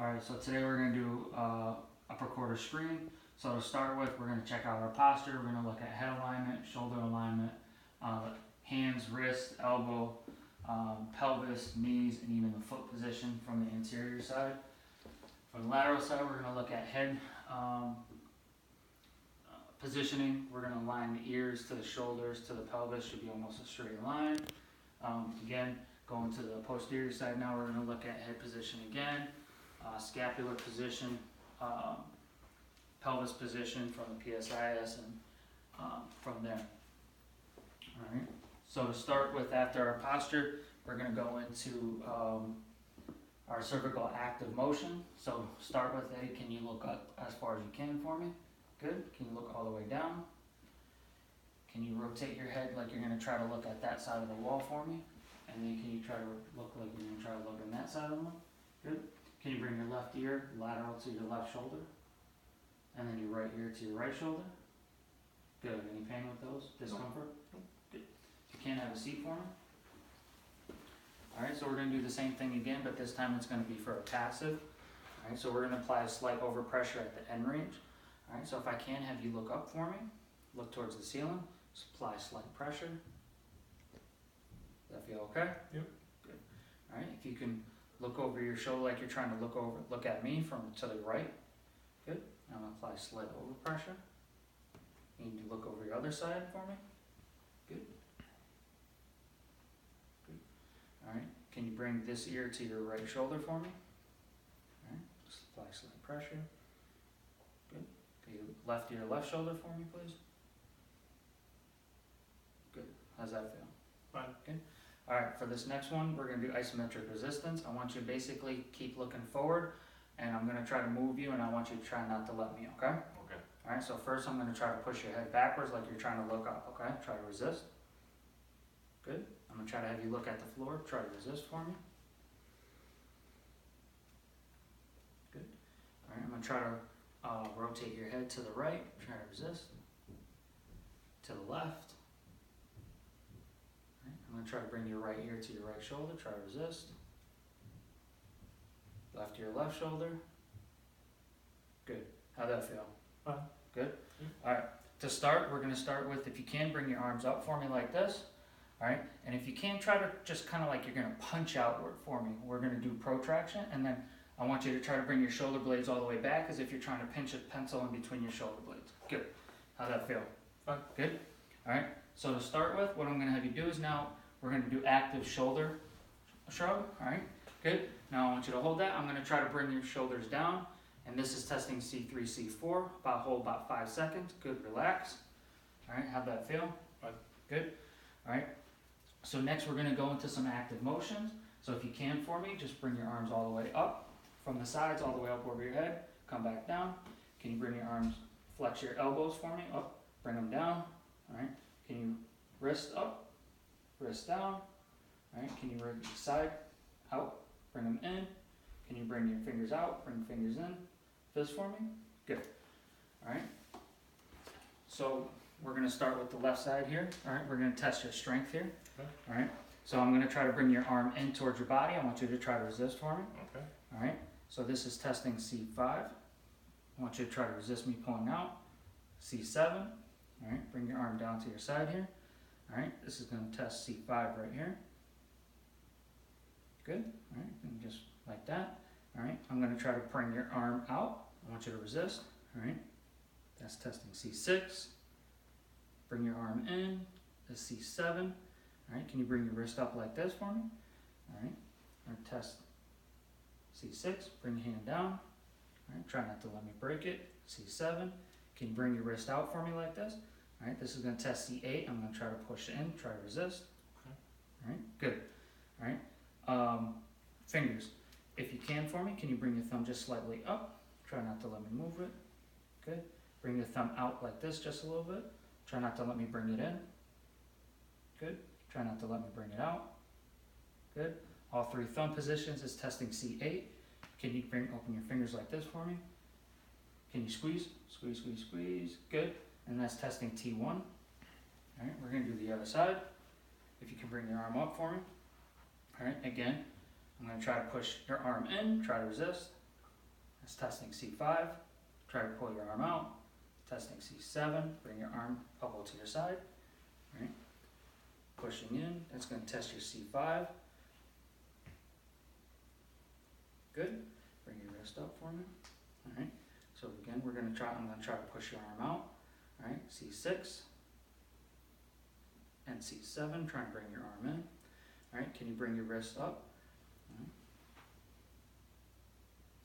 Alright, so today we're going to do upper quarter screen. So to start with, we're going to check out our posture. We're going to look at head alignment, shoulder alignment, hands, wrist, elbow, pelvis, knees, and even the foot position from the interior side. For the lateral side, we're going to look at head positioning. We're going to align the ears to the shoulders to the pelvis. Should be almost a straight line. Again, going to the posterior side now, we're going to look at head position again. Scapular position, pelvis position from the PSIS, and from there. Alright, so to start with, after our posture, we're going to go into our cervical active motion. So start with A, can you look up as far as you can for me? Good. Can you look all the way down? Can you rotate your head like you're going to try to look at that side of the wall for me? And then can you try to look like you're going to try to look on that side of the wall? Good. Can you bring your left ear lateral to your left shoulder? And then your right ear to your right shoulder? Good. Any pain with those? Discomfort? No. Good. If you can't, have a seat for me. Alright, so we're going to do the same thing again, but this time it's going to be for a passive. Alright, so we're going to apply a slight overpressure at the end range. Alright, so if I can, have you look up for me. Look towards the ceiling. Just apply slight pressure. Does that feel okay? Yep. Good. Alright, if you can look over your shoulder like you're trying to look at me from to the right. Good. I'm going to apply slight overpressure. You need to look over your other side for me. Good. Good. Alright, can you bring this ear to your right shoulder for me? Alright, just apply slight pressure. Good. Can you left ear, left shoulder for me, please? Good. How's that feel? Fine. Good. Alright, for this next one, we're going to do isometric resistance. I want you to basically keep looking forward, and I'm going to try to move you, and I want you to try not to let me, okay? Okay. Alright, so first I'm going to try to push your head backwards like you're trying to look up, okay? Try to resist. Good. I'm going to try to have you look at the floor. Try to resist for me. Good. Alright, I'm going to try to rotate your head to the right. Try to resist. To the left. I'm going to try to bring your right ear to your right shoulder. Try to resist. Left ear, left shoulder. Good. How'd that feel? Fine. Good? Alright. To start, we're going to start with, if you can, bring your arms up for me like this. Alright? And if you can, try to just kind of like you're going to punch outward for me. We're going to do protraction. And then I want you to try to bring your shoulder blades all the way back as if you're trying to pinch a pencil in between your shoulder blades. Good. How'd that feel? Fine. Good? Alright. So to start with, what I'm going to have you do is now, we're going to do active shoulder shrug, alright? Good. Now I want you to hold that. I'm going to try to bring your shoulders down. And this is testing C3, C4. Hold about 5 seconds. Good, relax. Alright, how'd that feel? Fine. Good. Alright. So next we're going to go into some active motions. So if you can for me, just bring your arms all the way up from the sides, all the way up over your head. Come back down. Can you bring your arms, flex your elbows for me? Up. Bring them down. Alright. Can you wrist up? Wrist down. Alright, can you bring your side out? Bring them in. Can you bring your fingers out? Bring fingers in. Fist for me. Good. Alright. So we're going to start with the left side here. Alright, we're going to test your strength here. Okay. Alright. So I'm going to try to bring your arm in towards your body. I want you to try to resist for me. Okay. Alright. So this is testing C5. I want you to try to resist me pulling out. C7. Alright, bring your arm down to your side here. Alright, this is going to test C5 right here. Good. Alright, and just like that. Alright, I'm going to try to bring your arm out. I want you to resist. Alright, that's testing C6. Bring your arm in. That's C7. Alright, can you bring your wrist up like this for me? Alright, I'm going to test C6. Bring your hand down. Alright, try not to let me break it. C7. Can you bring your wrist out for me like this? Alright, this is going to test C8. I'm going to try to push in, try to resist. Okay. Alright, good. Alright, fingers. If you can for me, can you bring your thumb just slightly up? Try not to let me move it. Good. Bring your thumb out like this just a little bit. Try not to let me bring it in. Good. Try not to let me bring it out. Good. All 3 thumb positions is testing C8. Can you open your fingers like this for me? Can you squeeze? Squeeze, squeeze, squeeze. Good. And that's testing T1. Alright, we're going to do the other side. If you can bring your arm up for me. Alright, again, I'm going to try to push your arm in, try to resist. That's testing C5. Try to pull your arm out. Testing C7. Bring your arm elbow to your side. Right. Pushing in. That's going to test your C5. Good. Bring your wrist up for me. All right. So again, I'm going to try to push your arm out. All right. C6 and C7. Try and bring your arm in. All right. Can you bring your wrist up? All right.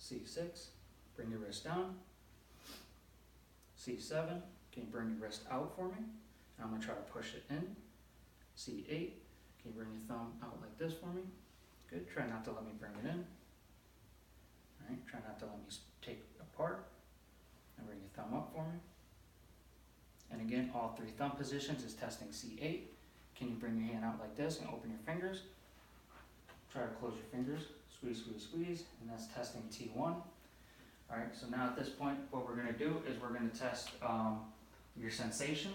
C6. Bring your wrist down. C7. Can you bring your wrist out for me? And I'm going to try to push it in. C8. Can you bring your thumb out like this for me? Good. Try not to let me bring it in. All right. Try not to let me take it apart. And bring your thumb up for me. And again, all three thumb positions is testing C8. Can you bring your hand out like this and open your fingers? Try to close your fingers. Squeeze, squeeze, squeeze. And that's testing T1. Alright, so now at this point, what we're going to do is we're going to test your sensation.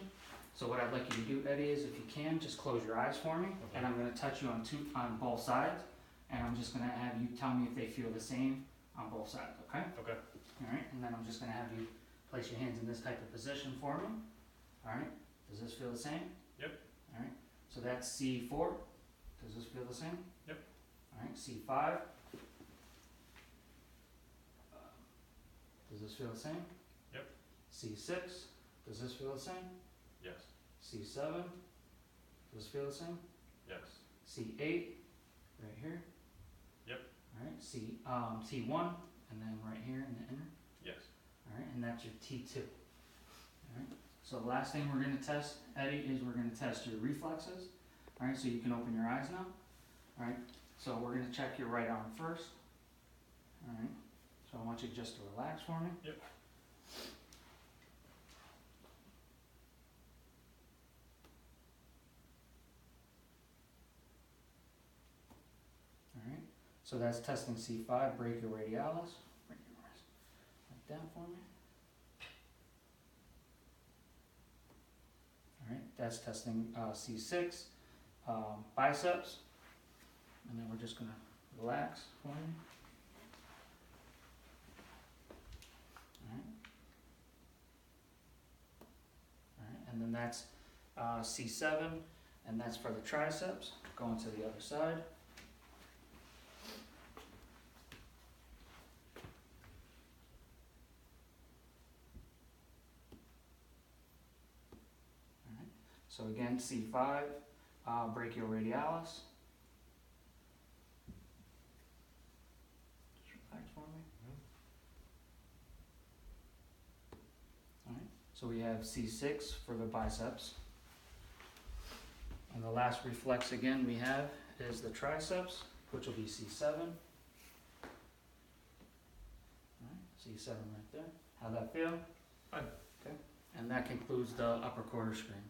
So what I'd like you to do, Eddie, is if you can, just close your eyes for me. Okay. And I'm going to touch you on both sides. And I'm just going to have you tell me if they feel the same on both sides, okay? Okay. Alright, and then I'm just going to have you place your hands in this type of position for me. Alright, does this feel the same? Yep. Alright, so that's C4. Does this feel the same? Yep. Alright, C5. Does this feel the same? Yep. C6. Does this feel the same? Yes. C7. Does this feel the same? Yes. C8. Right here. Yep. Alright, T1, and then right here in the inner. Yes. Alright, and that's your T2. Alright, so the last thing we're going to test, Eddie, is we're going to test your reflexes. Alright, so you can open your eyes now. Alright, so we're going to check your right arm first. Alright, so I want you just to relax for me. Yep. Alright, so that's testing C5, brachioradialis. Bring your wrist like that for me. Alright, that's testing C6, biceps. And then we're just going to relax for me. Alright, and then that's C7, and that's for the triceps. Going to the other side. Alright, so again, C5, brachioradialis. Just relax for me. Alright, so we have C6 for the biceps. And the last reflex again we have is the triceps, which will be C7. Alright, C7 right there. How'd that feel? Fine. Okay. And that concludes the upper quarter screen.